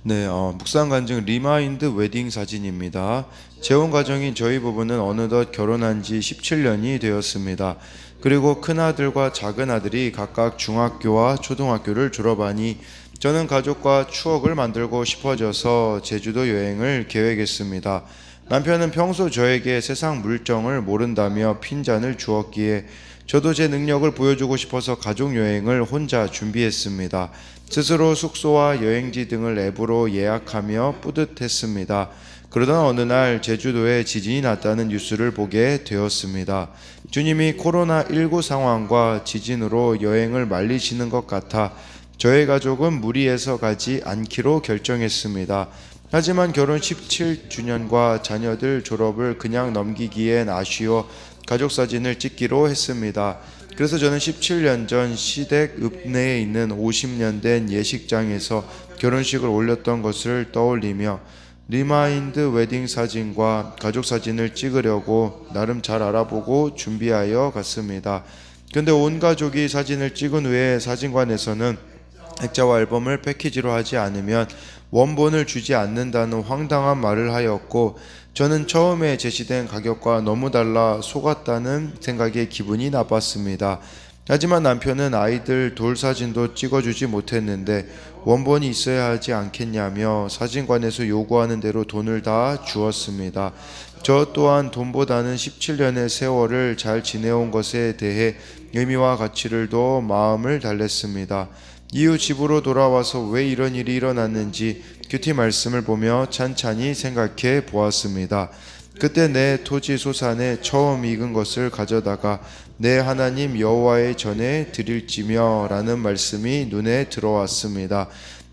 네, 묵상 간증 리마인드 웨딩 사진입니다. 재혼 가정인 저희 부부는 어느덧 결혼한 지 17년이 되었습니다. 그리고 큰아들과 작은아들이 각각 중학교와 초등학교를 졸업하니 저는 가족과 추억을 만들고 싶어져서 제주도 여행을 계획했습니다. 남편은 평소 저에게 세상 물정을 모른다며 핀잔을 주었기에 저도 제 능력을 보여주고 싶어서 가족 여행을 혼자 준비했습니다. 스스로 숙소와 여행지 등을 앱으로 예약하며 뿌듯했습니다. 그러던 어느 날 제주도에 지진이 났다는 뉴스를 보게 되었습니다. 주님이 코로나19 상황과 지진으로 여행을 말리시는 것 같아 저의 가족은 무리해서 가지 않기로 결정했습니다. 하지만 결혼 17주년과 자녀들 졸업을 그냥 넘기기엔 아쉬워 가족 사진을 찍기로 했습니다. 그래서 저는 17년 전 시댁 읍내에 있는 50년 된 예식장에서 결혼식을 올렸던 것을 떠올리며 리마인드 웨딩 사진과 가족 사진을 찍으려고 나름 잘 알아보고 준비하여 갔습니다. 근데 온 가족이 사진을 찍은 후에 사진관에서는 액자와 앨범을 패키지로 하지 않으면 원본을 주지 않는다는 황당한 말을 하였고, 저는 처음에 제시된 가격과 너무 달라 속았다는 생각에 기분이 나빴습니다. 하지만 남편은 아이들 돌 사진도 찍어주지 못했는데 원본이 있어야 하지 않겠냐며 사진관에서 요구하는 대로 돈을 다 주었습니다. 저 또한 돈보다는 17년의 세월을 잘 지내온 것에 대해 의미와 가치를 더 마음을 달랬습니다. 이후 집으로 돌아와서 왜 이런 일이 일어났는지 큐티 말씀을 보며 찬찬히 생각해 보았습니다. 그때 내 토지 소산에 처음 익은 것을 가져다가 내 하나님 여호와의 전에 드릴지며 라는 말씀이 눈에 들어왔습니다.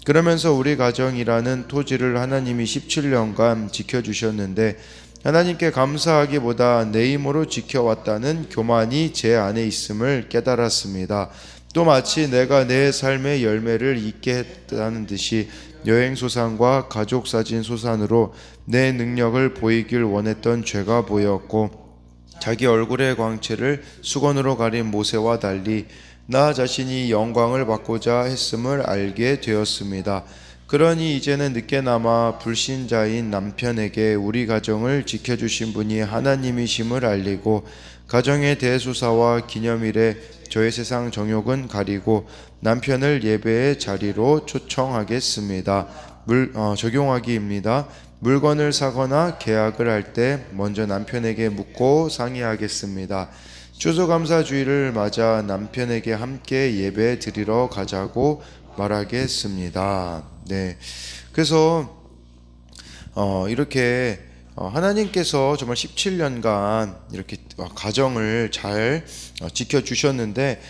그러면서 우리 가정이라는 토지를 하나님이 17년간 지켜주셨는데 하나님께 감사하기보다 내 힘으로 지켜왔다는 교만이 제 안에 있음을 깨달았습니다. 또 마치 내가 내 삶의 열매를 잇게 했다는 듯이 여행 소산과 가족 사진 소산으로 내 능력을 보이길 원했던 죄가 보였고, 자기 얼굴의 광채를 수건으로 가린 모세와 달리 나 자신이 영광을 받고자 했음을 알게 되었습니다. 그러니 이제는 늦게나마 불신자인 남편에게 우리 가정을 지켜주신 분이 하나님이심을 알리고, 가정의 대수사와 기념일에 저의 세상 정욕은 가리고 남편을 예배의 자리로 초청하겠습니다. 적용하기입니다. 물건을 사거나 계약을 할 때 먼저 남편에게 묻고 상의하겠습니다. 추수감사주의를 맞아 남편에게 함께 예배 드리러 가자고 말하겠습니다. 네, 그래서 이렇게 하나님께서 정말 17년간 이렇게 가정을 잘 지켜주셨는데,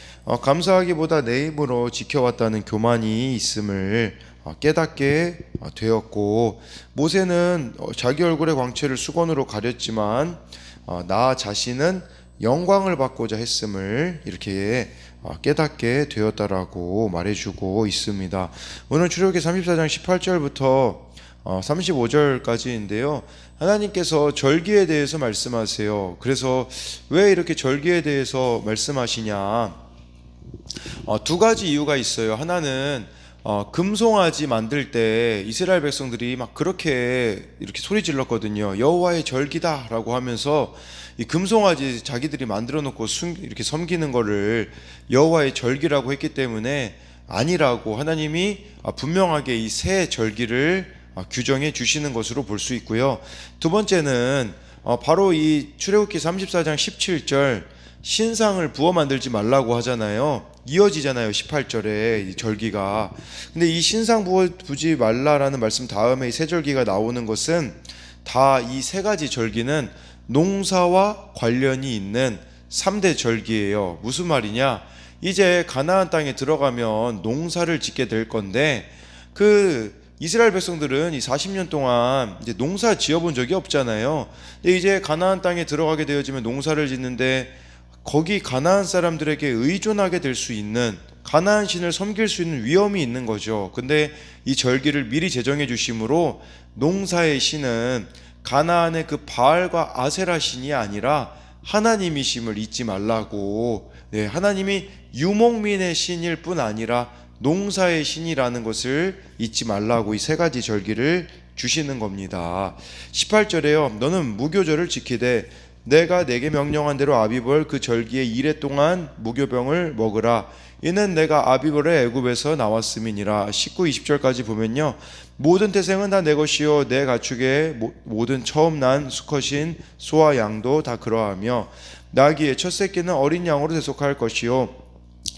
감사하기보다 내 힘으로 지켜왔다는 교만이 있음을 깨닫게 되었고, 모세는 자기 얼굴의 광채를 수건으로 가렸지만 나 자신은 영광을 받고자 했음을 이렇게 깨닫게 되었다라고 말해주고 있습니다. 오늘 출애굽기 34장 18절부터 35절까지인데요. 하나님께서 절기에 대해서 말씀하세요. 그래서 왜 이렇게 절기에 대해서 말씀하시냐? 두 가지 이유가 있어요. 하나는 금송아지 만들 때 이스라엘 백성들이 막 그렇게 이렇게 소리 질렀거든요. 여호와의 절기다라고 하면서 이 금송아지 자기들이 만들어 놓고 이렇게 섬기는 거를 여호와의 절기라고 했기 때문에 아니라고 하나님이 분명하게 이 새 절기를 규정해 주시는 것으로 볼 수 있고요. 두 번째는 바로 이 출애굽기 34장 17절 신상을 부어 만들지 말라고 하잖아요. 이어지잖아요. 18절에 이 절기가. 근데 이 신상 부지 말라라는 말씀 다음에 이 세 절기가 나오는 것은 다 이 세 가지 절기는 농사와 관련이 있는 3대 절기예요. 무슨 말이냐? 이제 가나안 땅에 들어가면 농사를 짓게 될 건데, 이스라엘 백성들은 이 40년 동안 이제 농사 지어본 적이 없잖아요. 근데 이제 가나안 땅에 들어가게 되어지면 농사를 짓는데 거기 가나안 사람들에게 의존하게 될 수 있는, 가나안 신을 섬길 수 있는 위험이 있는 거죠. 근데 이 절기를 미리 제정해 주심으로 농사의 신은 가나안의 그 바알과 아세라 신이 아니라 하나님이심을 잊지 말라고, 하나님이 유목민의 신일 뿐 아니라 농사의 신이라는 것을 잊지 말라고 이 세 가지 절기를 주시는 겁니다. 18절에요. 너는 무교절을 지키되 내가 내게 명령한 대로 아비벌 그 절기의 이래 동안 무교병을 먹으라. 이는 내가 아비벌의 애굽에서 나왔음이니라. 19, 20절까지 보면요. 모든 태생은 다 내 것이요 내 가축의 모든 처음 난 수컷인 소와 양도 다 그러하며 나귀의 첫 새끼는 어린 양으로 대속할 것이요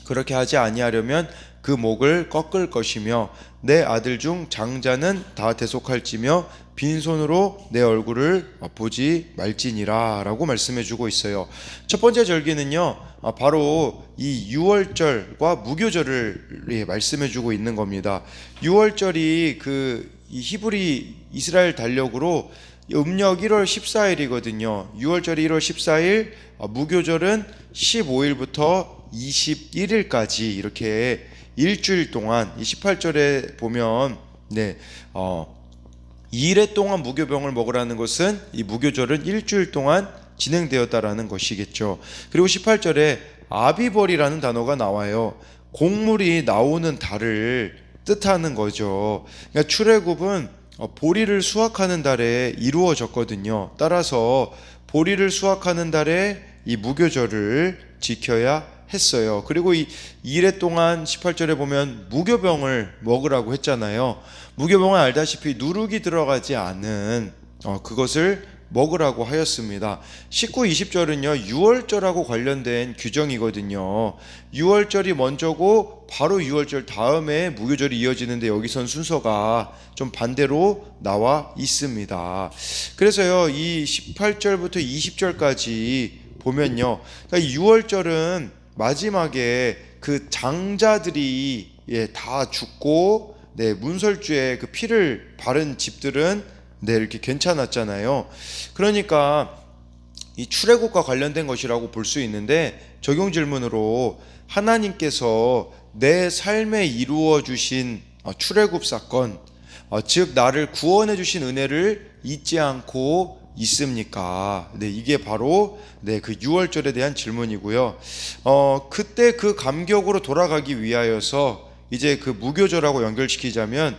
그렇게 하지 아니하려면 그 목을 꺾을 것이며 내 아들 중 장자는 다 대속할지며 빈손으로 내 얼굴을 보지 말지니라 라고 말씀해 주고 있어요. 첫 번째 절기는요 바로 이 유월절과 무교절을 말씀해 주고 있는 겁니다. 유월절이 이 히브리 이스라엘 달력으로 음력 1월 14일이거든요. 6월절이 1월 14일, 무교절은 15일부터 21일까지 이렇게 일주일 동안 이 18절에 보면 2일 동안 무교병을 먹으라는 것은 이 무교절은 일주일 동안 진행되었다라는 것이겠죠. 그리고 18절에 아비벌이라는 단어가 나와요. 곡물이 나오는 달을 뜻하는 거죠. 그러니까 출애굽은 보리를 수확하는 달에 이루어졌거든요. 따라서 보리를 수확하는 달에 이 무교절을 지켜야 했어요. 그리고 이 2일 동안 18절에 보면 무교병을 먹으라고 했잖아요. 무교병은 알다시피 누룩이 들어가지 않은 그것을 먹으라고 하였습니다. 19, 20절은요 6월절하고 관련된 규정이거든요. 6월절이 먼저고 바로 6월절 다음에 무교절이 이어지는데 여기선 순서가 좀 반대로 나와 있습니다. 그래서요 이 18절부터 20절까지 보면요 그러니까 6월절은 마지막에 그 장자들이 다 죽고 문설주에 그 피를 바른 집들은 이렇게 괜찮았잖아요. 그러니까 이 출애굽과 관련된 것이라고 볼 수 있는데 적용 질문으로 하나님께서 내 삶에 이루어 주신 출애굽 사건, 즉 나를 구원해 주신 은혜를 잊지 않고 있습니까? 이게 바로 그 6월절에 대한 질문이고요. 그때 그 감격으로 돌아가기 위하여서 이제 그 무교절하고 연결시키자면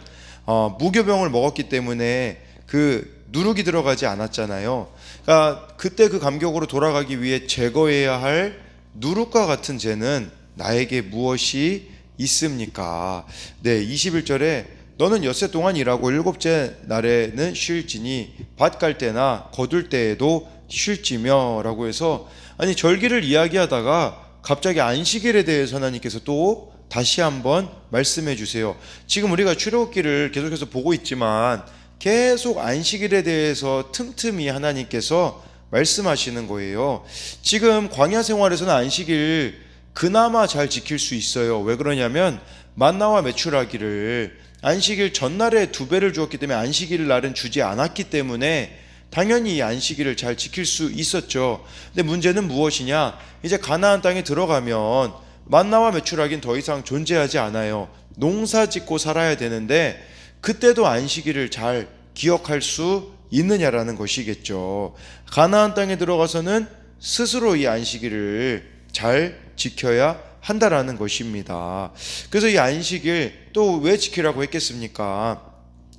무교병을 먹었기 때문에 그 누룩이 들어가지 않았잖아요. 그러니까 그때 그 감격으로 돌아가기 위해 제거해야 할 누룩과 같은 죄는 나에게 무엇이 있습니까? 21절에 너는 엿새 동안 일하고 일곱째 날에는 쉴지니 밭 갈 때나 거둘 때에도 쉴지며 라고 해서 아니 절기를 이야기하다가 갑자기 안식일에 대해서 하나님께서 또 다시 한번 말씀해 주세요. 지금 우리가 출애굽기를 계속해서 보고 있지만 계속 안식일에 대해서 틈틈이 하나님께서 말씀하시는 거예요. 지금 광야 생활에서는 안식일 그나마 잘 지킬 수 있어요. 왜 그러냐면 만나와 메추라기를 안식일 전날에 2배를 주었기 때문에 안식일 날은 주지 않았기 때문에 당연히 이 안식일을 잘 지킬 수 있었죠. 근데 문제는 무엇이냐? 이제 가나안 땅에 들어가면 만나와 메추라기는 더 이상 존재하지 않아요. 농사 짓고 살아야 되는데 그때도 안식일을 잘 기억할 수 있느냐라는 것이겠죠. 가나안 땅에 들어가서는 스스로 이 안식일을 잘 지켜야 한다라는 것입니다. 그래서 이 안식일 또 왜 지키라고 했겠습니까?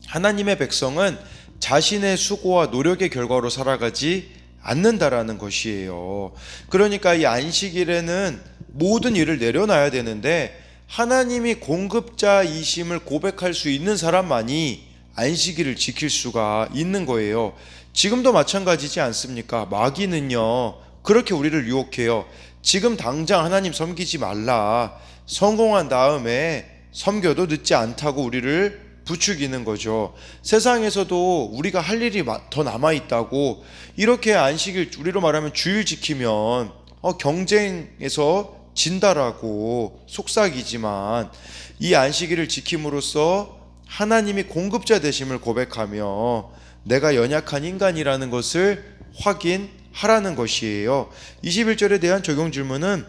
하나님의 백성은 자신의 수고와 노력의 결과로 살아가지 않는다라는 것이에요. 그러니까 이 안식일에는 모든 일을 내려놔야 되는데 하나님이 공급자이심을 고백할 수 있는 사람만이 안식일을 지킬 수가 있는 거예요. 지금도 마찬가지지 않습니까? 마귀는요 그렇게 우리를 유혹해요. 지금 당장 하나님 섬기지 말라. 성공한 다음에 섬겨도 늦지 않다고 우리를 부추기는 거죠. 세상에서도 우리가 할 일이 더 남아있다고 이렇게 안식일, 우리로 말하면 주일 지키면 경쟁에서 진다라고 속삭이지만 이 안식일을 지킴으로써 하나님이 공급자 되심을 고백하며 내가 연약한 인간이라는 것을 확인하라는 것이에요. 21절에 대한 적용 질문은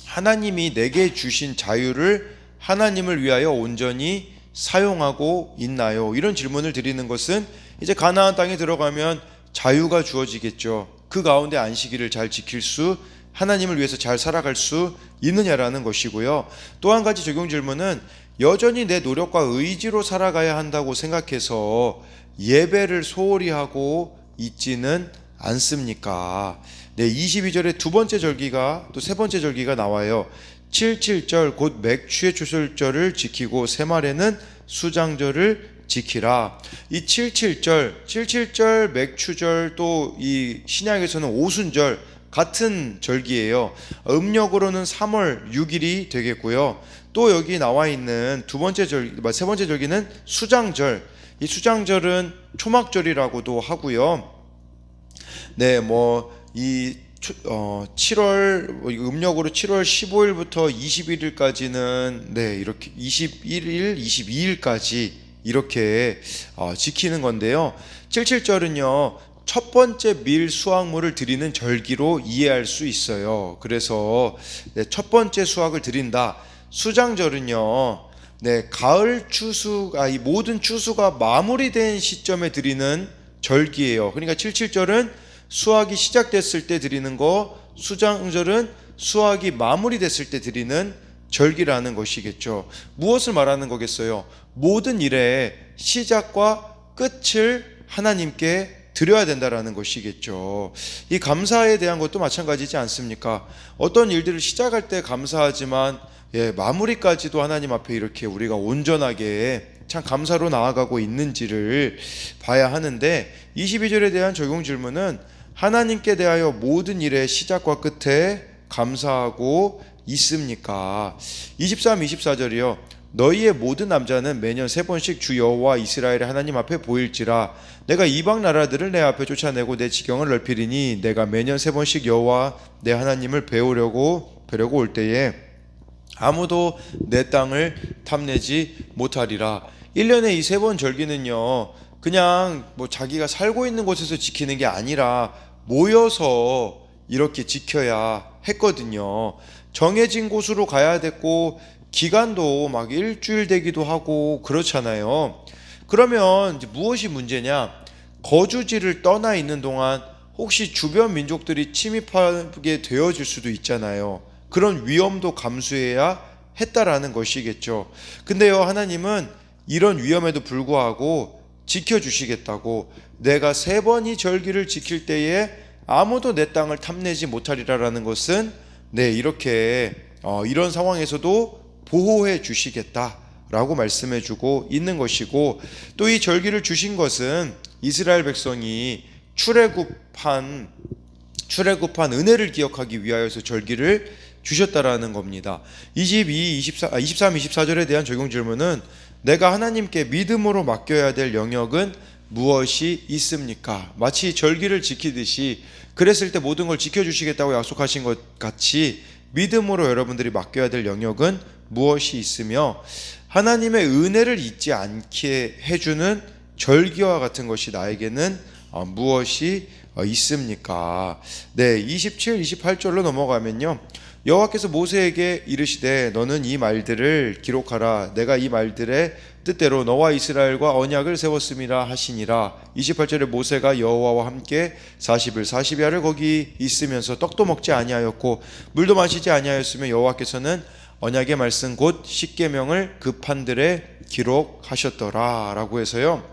하나님이 내게 주신 자유를 하나님을 위하여 온전히 사용하고 있나요? 이런 질문을 드리는 것은 이제 가나안 땅에 들어가면 자유가 주어지겠죠. 그 가운데 안식일을 잘 지킬 수, 하나님을 위해서 잘 살아갈 수 있느냐라는 것이고요. 또 한 가지 적용 질문은 여전히 내 노력과 의지로 살아가야 한다고 생각해서 예배를 소홀히 하고 있지는 않습니까? 네, 22절에 두 번째 절기가 또 세 번째 절기가 나와요. 77절 곧 맥추의 추술절을 지키고 새말에는 수장절을 지키라. 이 77절 맥추절 또 이 신약에서는 오순절 같은 절기예요. 음력으로는 3월 6일이 되겠고요. 또 여기 나와 있는 세 번째 절기는 수장절. 이 수장절은 초막절이라고도 하고요. 네, 이 7월 음력으로 7월 15일부터 21일까지는 네, 이렇게 21일, 22일까지 이렇게 지키는 건데요. 77절은요. 첫 번째 밀 수확물을 드리는 절기로 이해할 수 있어요. 그래서 네, 첫 번째 수확을 드린다. 수장절은요. 네, 가을 추수가 이 모든 추수가 마무리된 시점에 드리는 절기예요. 그러니까 77절은 수확이 시작됐을 때 드리는 거, 수장절은 수확이 마무리됐을 때 드리는 절기라는 것이겠죠. 무엇을 말하는 거겠어요? 모든 일의 시작과 끝을 하나님께 드려야 된다라는 것이겠죠. 이 감사에 대한 것도 마찬가지지 않습니까? 어떤 일들을 시작할 때 감사하지만 마무리까지도 하나님 앞에 이렇게 우리가 온전하게 참 감사로 나아가고 있는지를 봐야 하는데, 22절에 대한 적용 질문은 하나님께 대하여 모든 일의 시작과 끝에 감사하고 있습니까? 23, 24절이요. 너희의 모든 남자는 매년 3번씩 주 여호와 이스라엘의 하나님 앞에 보일지라. 내가 이방 나라들을 내 앞에 쫓아내고 내 지경을 넓히리니 내가 매년 3번씩 여호와 내 하나님을 뵈려고 올 때에 아무도 내 땅을 탐내지 못하리라. 1년에 이 3번 절기는요, 그냥 자기가 살고 있는 곳에서 지키는 게 아니라 모여서 이렇게 지켜야 했거든요. 정해진 곳으로 가야 됐고 기간도 막 일주일 되기도 하고 그렇잖아요. 그러면 이제 무엇이 문제냐? 거주지를 떠나 있는 동안 혹시 주변 민족들이 침입하게 되어질 수도 있잖아요. 그런 위험도 감수해야 했다라는 것이겠죠. 근데요, 하나님은 이런 위험에도 불구하고 지켜주시겠다고, 내가 3번 이 절기를 지킬 때에 아무도 내 땅을 탐내지 못하리라라는 것은 이렇게 이런 상황에서도 보호해 주시겠다라고 말씀해 주고 있는 것이고, 또 이 절기를 주신 것은 이스라엘 백성이 출애굽한 은혜를 기억하기 위하여서 절기를 주셨다라는 겁니다. 23, 24절에 대한 적용 질문은 내가 하나님께 믿음으로 맡겨야 될 영역은 무엇이 있습니까? 마치 절기를 지키듯이 그랬을 때 모든 걸 지켜주시겠다고 약속하신 것 같이 믿음으로 여러분들이 맡겨야 될 영역은 무엇이 있으며, 하나님의 은혜를 잊지 않게 해주는 절기와 같은 것이 나에게는 무엇이 있습니까? 27, 28절로 넘어가면요. 여호와께서 모세에게 이르시되 너는 이 말들을 기록하라. 내가 이 말들의 뜻대로 너와 이스라엘과 언약을 세웠음이라 하시니라. 28절에 모세가 여호와와 함께 40일 40야를 거기 있으면서 떡도 먹지 아니하였고 물도 마시지 아니하였으며 여호와께서는 언약의 말씀 곧 십계명을 그 판들에 기록하셨더라 라고 해서요.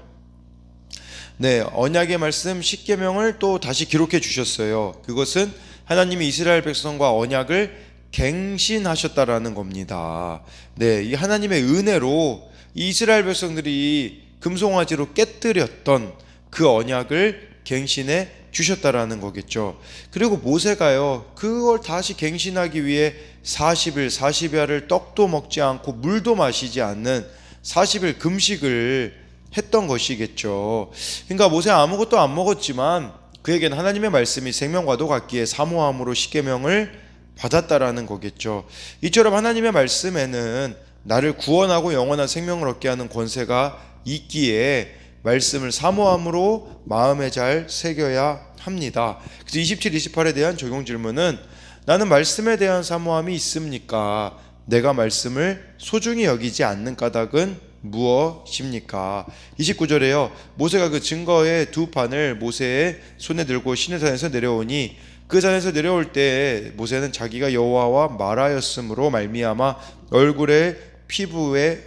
언약의 말씀 십계명을 또 다시 기록해 주셨어요. 그것은 하나님이 이스라엘 백성과 언약을 갱신하셨다라는 겁니다. 이 하나님의 은혜로 이스라엘 백성들이 금송아지로 깨뜨렸던 그 언약을 갱신해 주셨다라는 거겠죠. 그리고 모세가요, 그걸 다시 갱신하기 위해 40일 40야를 떡도 먹지 않고 물도 마시지 않는 40일 금식을 했던 것이겠죠. 그러니까 모세 아무것도 안 먹었지만 그에게는 하나님의 말씀이 생명과도 같기에 사모함으로 십계명을 받았다라는 거겠죠. 이처럼 하나님의 말씀에는 나를 구원하고 영원한 생명을 얻게 하는 권세가 있기에 말씀을 사모함으로 마음에 잘 새겨야 합니다. 그래서 27, 28에 대한 적용 질문은 나는 말씀에 대한 사모함이 있습니까? 내가 말씀을 소중히 여기지 않는 까닭은 무엇입니까? 29절에요. 모세가 그 증거의 2판을 모세의 손에 들고 시내산에서 내려오니 그 산에서 내려올 때 모세는 자기가 여호와와 말하였으므로 말미암아 얼굴에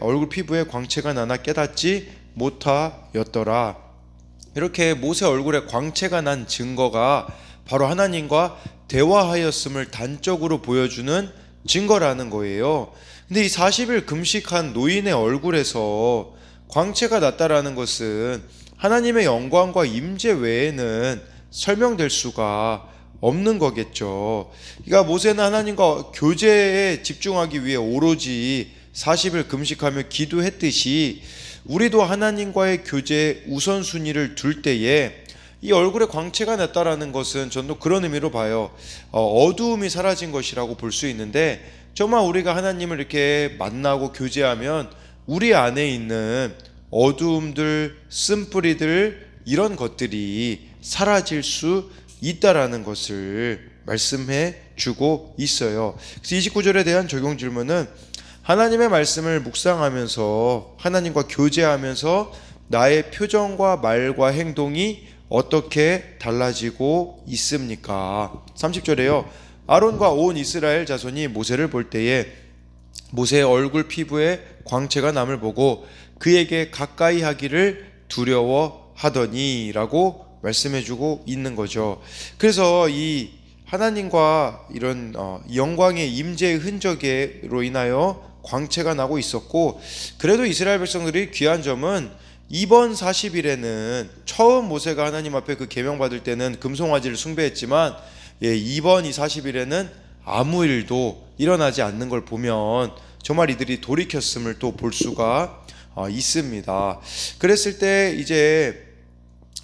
얼굴 피부에 광채가 나나 깨닫지 못하였더라. 이렇게 모세 얼굴에 광채가 난 증거가 바로 하나님과 대화하였음을 단적으로 보여주는 증거라는 거예요. 근데 이 40일 금식한 노인의 얼굴에서 광채가 났다라는 것은 하나님의 영광과 임재 외에는 설명될 수가 없는 거겠죠. 그러니까 모세는 하나님과 교제에 집중하기 위해 오로지 40일 금식하며 기도했듯이 우리도 하나님과의 교제에 우선순위를 둘 때에 이 얼굴에 광채가 났다라는 것은 저도 그런 의미로 봐요. 어두움이 사라진 것이라고 볼 수 있는데, 정말 우리가 하나님을 이렇게 만나고 교제하면 우리 안에 있는 어두움들, 쓴뿌리들, 이런 것들이 사라질 수 있다라는 것을 말씀해 주고 있어요. 그래서 29절에 대한 적용 질문은 하나님의 말씀을 묵상하면서 하나님과 교제하면서 나의 표정과 말과 행동이 어떻게 달라지고 있습니까? 30절에요. 아론과 온 이스라엘 자손이 모세를 볼 때에 모세의 얼굴 피부에 광채가 남을 보고 그에게 가까이 하기를 두려워하더니 라고 말씀해주고 있는 거죠. 그래서 이 하나님과 이런 영광의 임재의 흔적으로 인하여 광채가 나고 있었고, 그래도 이스라엘 백성들이 귀한 점은 이번 40일에는 처음 모세가 하나님 앞에 그 계명 받을 때는 금송아지를 숭배했지만, 이번 이 40일에는 아무 일도 일어나지 않는 걸 보면 정말 이들이 돌이켰음을 또 볼 수가 있습니다. 그랬을 때 이제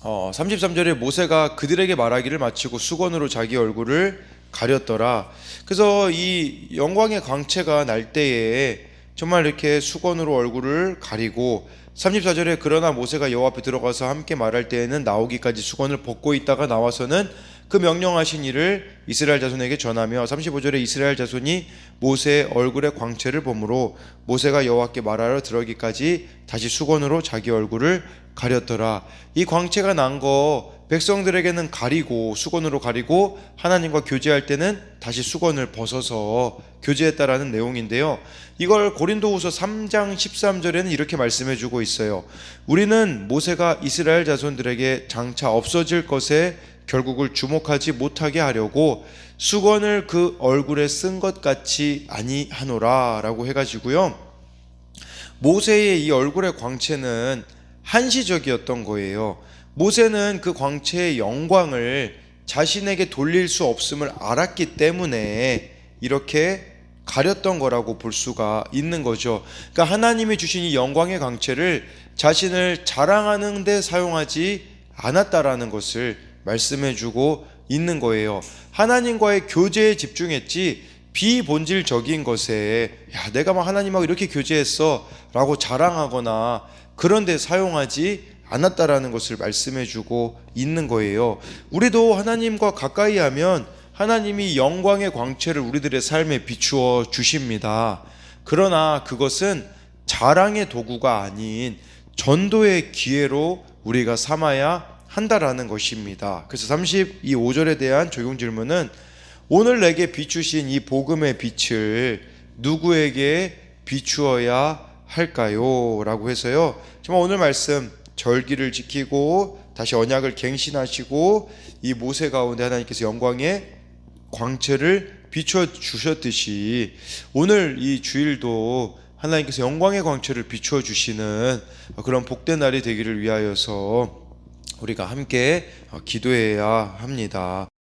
33절에 모세가 그들에게 말하기를 마치고 수건으로 자기 얼굴을 가렸더라. 그래서 이 영광의 광채가 날 때에 정말 이렇게 수건으로 얼굴을 가리고, 34절에 그러나 모세가 여호와 앞에 들어가서 함께 말할 때에는 나오기까지 수건을 벗고 있다가 나와서는 그 명령하신 일을 이스라엘 자손에게 전하며, 35절에 이스라엘 자손이 모세의 얼굴에 광채를 보므로 모세가 여호와께 말하러 들어가기까지 다시 수건으로 자기 얼굴을 가렸더라. 이 광채가 난 거 백성들에게는 가리고 수건으로 가리고 하나님과 교제할 때는 다시 수건을 벗어서 교제했다라는 내용인데요. 이걸 고린도후서 3장 13절에는 이렇게 말씀해 주고 있어요. 우리는 모세가 이스라엘 자손들에게 장차 없어질 것에 결국을 주목하지 못하게 하려고 수건을 그 얼굴에 쓴 것 같이 아니하노라 라고 해가지고요, 모세의 이 얼굴의 광채는 한시적이었던 거예요. 모세는 그 광채의 영광을 자신에게 돌릴 수 없음을 알았기 때문에 이렇게 가렸던 거라고 볼 수가 있는 거죠. 그러니까 하나님이 주신 이 영광의 광채를 자신을 자랑하는 데 사용하지 않았다라는 것을 말씀해 주고 있는 거예요. 하나님과의 교제에 집중했지 비본질적인 것에 내가 막 하나님하고 이렇게 교제했어 라고 자랑하거나 그런 데 사용하지 않았다라는 것을 말씀해 주고 있는 거예요. 우리도 하나님과 가까이 하면 하나님이 영광의 광채를 우리들의 삶에 비추어 주십니다. 그러나 그것은 자랑의 도구가 아닌 전도의 기회로 우리가 삼아야 한다라는 것입니다. 그래서 32~5절에 대한 적용 질문은 오늘 내게 비추신 이 복음의 빛을 누구에게 비추어야 할까요? 라고 해서요, 정말 오늘 말씀 절기를 지키고 다시 언약을 갱신하시고 이 모세 가운데 하나님께서 영광의 광채를 비추어 주셨듯이 오늘 이 주일도 하나님께서 영광의 광채를 비추어 주시는 그런 복된 날이 되기를 위하여서 우리가 함께 기도해야 합니다.